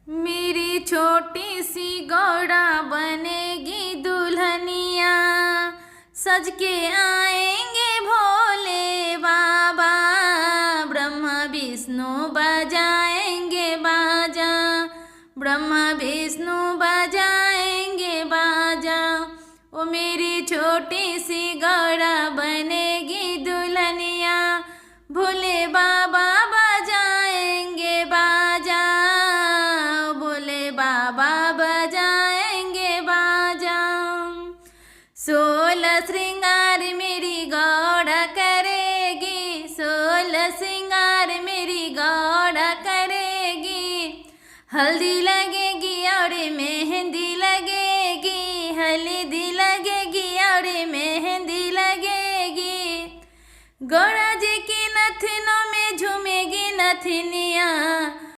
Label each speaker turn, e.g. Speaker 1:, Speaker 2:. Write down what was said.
Speaker 1: मेरी छोटी सी गौड़ा बनेगी दुल्हनिया, सज के आएंगे भोले बाबा, ब्रह्मा विष्णु बजाएंगे बाजा, ब्रह्मा विष्णु बजाएंगे बाजा। ओ मेरी छोटी सी गौड़ा बनेगी दुल्हनिया, भोले बाबा बजाएंगे बाजा, भोले बाबा बजाएंगे बाजा। 16 श्रृंगार मेरी गौड़ा करेगी, 16 श्रृंगार मेरी गौड़ा करेगी। हल्दी लगेगी और मेहंदी लगेगी, हल्दी लगेगी और मेहंदी लगेगी। गौड़ा जी की नथनों में झूमेगी नथनिया,